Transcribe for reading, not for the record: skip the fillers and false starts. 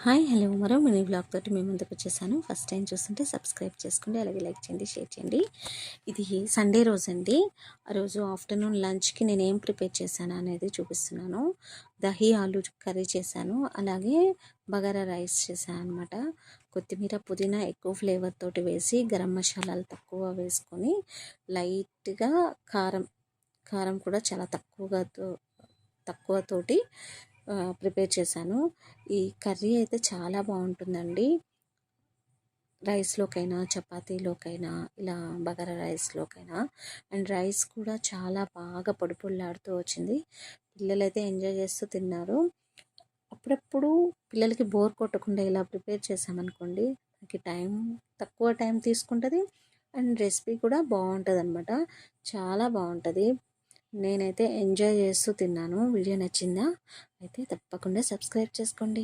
Hi hello మరో mini blog తోటి మీ ముందుకు వచ్చేసాను. ఫస్ట్ టైం చూస్తుంటే సబ్స్క్రైబ్ చేసుకోండి, అలాగే లైక్ చేయండి, షేర్ చేయండి. ఇది సండే రోజు అండి. ఆ రోజు ఆఫ్టర్నూన్ లంచ్కి నేను ఏం ప్రిపేర్ చేశాను అనేది చూపిస్తున్నాను. దహీ ఆలు కర్రీ చేశాను, అలాగే బగారా రైస్ చేశాను అనమాట. కొత్తిమీర పుదీనా ఎక్కువ ఫ్లేవర్ తోటి వేసి, గరం మసాలాలు తక్కువ వేసుకొని, లైట్గా కారం కారం కూడా చాలా తక్కువతోటి ప్రిపేర్ చేశాను. ఈ కర్రీ అయితే చాలా బాగుంటుందండి. రైస్లోకైనా, చపాతీలోకైనా, ఇలా బగారా రైస్లోకైనా. అండ్ రైస్ కూడా చాలా బాగా పొడి పొడిలాడుతూ వచ్చింది. పిల్లలైతే ఎంజాయ్ చేస్తూ తిన్నారు. అప్పుడప్పుడు పిల్లలకి బోర్ కొట్టకుండా ఇలా ప్రిపేర్ చేసామనుకోండి, మనకి తక్కువ టైం తీసుకుంటుంది అండ్ రెసిపీ కూడా బాగుంటుంది అనమాట. చాలా బాగుంటుంది. నేనైతే ఎంజాయ్ చేస్తూ తిన్నాను. వీడియో నచ్చిందా? అయితే తప్పకుండా సబ్స్క్రైబ్ చేసుకోండి.